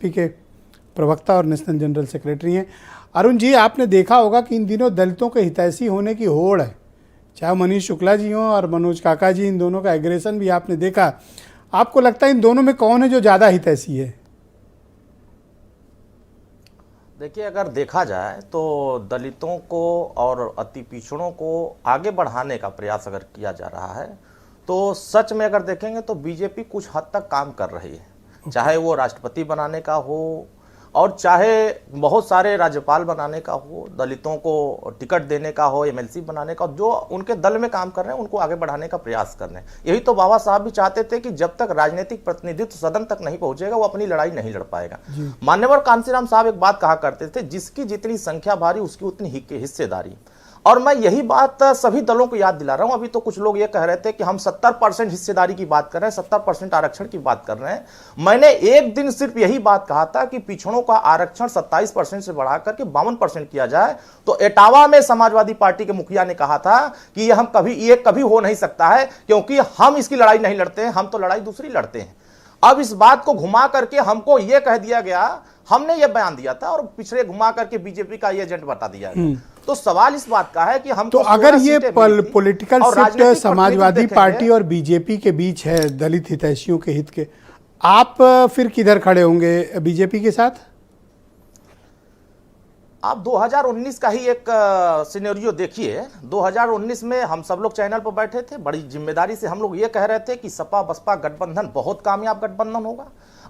BSP के प्रवक्ता और नेशनल जनरल सेक्रेटरी हैं। अरुण जी, आपने देखा होगा कि इन दिनों दलितों के हितैषी होने की होड़ है, चाहे मनीष शुक्ला जी हों और मनोज काका जी, इन दोनों का एग्रेशन भी आपने देखा। आपको लगता है इन दोनों में कौन है जो ज़्यादा हितैषी है? देखिए, अगर देखा जाए तो दलितों को और अति पिछड़ों को आगे बढ़ाने का प्रयास अगर किया जा रहा है तो सच में अगर देखेंगे तो बीजेपी कुछ हद तक काम कर रही है, चाहे वो राष्ट्रपति बनाने का हो और चाहे बहुत सारे राज्यपाल बनाने का हो, दलितों को टिकट देने का हो, एमएलसी बनाने का, जो उनके दल में काम कर रहे हैं उनको आगे बढ़ाने का प्रयास कर रहे हैं। यही तो बाबा साहब भी चाहते थे कि जब तक राजनीतिक प्रतिनिधित्व सदन तक नहीं पहुंचेगा वो अपनी लड़ाई नहीं लड़ पाएगा। मान्यवर कांशीराम साहब एक बात कहा करते थे, जिसकी जितनी संख्या भारी उसकी उतनी हिस्सेदारी। और मैं यही बात सभी दलों को याद दिला रहा हूं। अभी तो कुछ लोग ये कह रहे थे कि हम 70% हिस्सेदारी की बात कर रहे हैं, 70% आरक्षण की बात कर रहे हैं। मैंने एक दिन सिर्फ यही बात कहा था कि पिछड़ों का आरक्षण 27% से बढ़ाकर के 52% किया जाए। तो एटावा में समाजवादी पार्टी के मुखिया ने कहा था कि ये कभी हो नहीं सकता है, क्योंकि हम इसकी लड़ाई नहीं लड़ते हैं, हम तो लड़ाई दूसरी लड़ते हैं। अब इस बात को घुमा करके हमको यह कह दिया गया, हमने ये बयान दिया था और पिछड़े घुमा करके बीजेपी का एजेंट बता दिया गया। तो सवाल इस बात का है कि हम तो अगर ये पॉलिटिकल शिफ्ट समाजवादी पार्टी और बीजेपी के बीच है, दलित हितैषियों के हित के, आप फिर किधर खड़े होंगे बीजेपी के साथ? आप 2019 का ही एक सिनेरियो देखिए। 2019 में हम सब लोग चैनल पर बैठे थे, बड़ी जिम्मेदारी से हम लोग ये कह रहे थे कि सपा बसपा गठबंधन बहुत कामयाब गठबंधन होगा,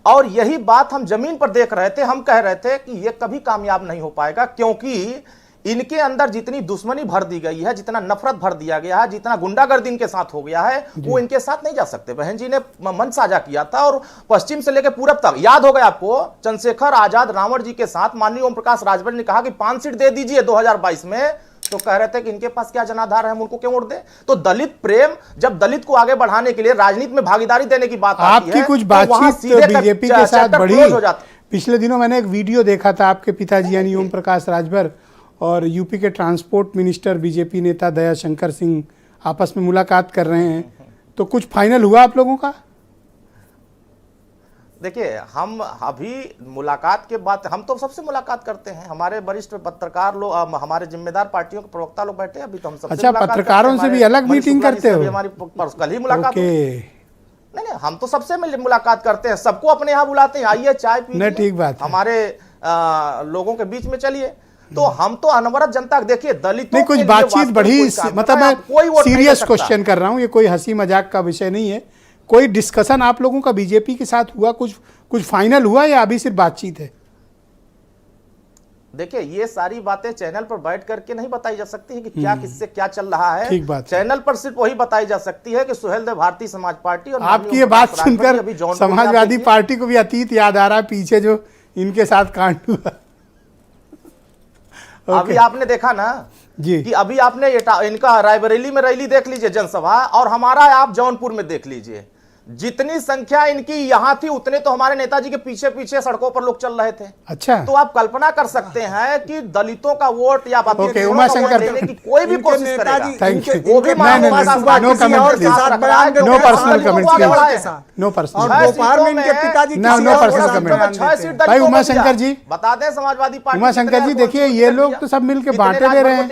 और यही बात हम जमीन पर देख रहे थे। हम कह रहे थे कि ये कभी कामयाब नहीं हो पाएगा, क्योंकि इनके अंदर जितनी दुश्मनी भर दी गई है, जितना नफरत भर दिया गया है, जितना गुंडागर्दी इनके साथ हो गया है, वो इनके साथ नहीं जा सकते। बहन जी ने मन साझा किया था और पश्चिम से लेकर पूरब तक, याद होगा आपको, चंद्रशेखर आजाद रावण जी के साथ माननीय ओम प्रकाश राजभर ने कहा कि 5 सीट दे दीजिए 2022 में, तो कह रहे थे कि इनके पास क्या जनाधार है, हम उनको क्यों वोट दें। तो दलित प्रेम, जब दलित को आगे बढ़ाने के लिए राजनीति में भागीदारी देने की बात आती है, आपकी कुछ बातचीत बीजेपी के साथ बढ़ी। पिछले दिनों मैंने एक वीडियो देखा था, आपके पिताजी यानी ओम प्रकाश राजभर और यूपी के ट्रांसपोर्ट मिनिस्टर बीजेपी नेता दयाशंकर सिंह आपस में मुलाकात कर रहे हैं, तो कुछ फाइनल हुआ आप लोगों का? देखिए, हम अभी मुलाकात के बाद, हम तो सबसे मुलाकात करते हैं, हमारे वरिष्ठ पत्रकार लोग, हमारे जिम्मेदार पार्टियों के प्रवक्ता लोग बैठे हैं, अभी तो हम सबसे पत्रकारों से भी अलग मीटिंग करते हो? हमारी कल ही मुलाकात नहीं, हम तो सबसे मुलाकात करते हैं, सबको अपने यहाँ बुलाते हैं, आइए चाय पीजिए, ठीक बात, हमारे लोगों के बीच में चलिए। तो हम तो अनवरत जनता, देखिए दलितों नहीं, कुछ बातचीत बढ़ी, मतलब मैं सीरियस क्वेश्चन कर रहा हूँ, ये कोई हंसी मजाक का विषय नहीं है। कोई डिस्कशन आप लोगों का बीजेपी के साथ हुआ, कुछ फाइनल हुआ या अभी सिर्फ बातचीत है? देखिए, ये सारी बातें चैनल पर बैठ करके नहीं बताई जा सकती है कि क्या किससे क्या चल रहा है। ठीक बात, चैनल पर सिर्फ वही बताई जा सकती है कि सुहेल देव भारतीय समाज पार्टी और आपकी ये बात सुनकर समाजवादी पार्टी को भी अतीत याद आ रहा है, पीछे जो इनके साथ कांड हुआ। अभी आपने देखा ना जी कि अभी आपने इनका रायबरेली में रैली देख लीजिए, जनसभा, और हमारा आप जौनपुर में देख लीजिए, जितनी संख्या इनकी यहां थी उतने तो हमारे नेताजी के पीछे पीछे सड़कों पर लोग चल रहे थे। अच्छा, तो आप कल्पना कर सकते हैं कि दलितों का वोट या उमाशंकर देने की कोई भी कोशिश करेगा, वो भी भाई उमाशंकर जी, बता दें समाजवादी पार्टी, उमाशंकर जी देखिए, ये लोग तो सब मिलकर बांटे दे रहे हैं।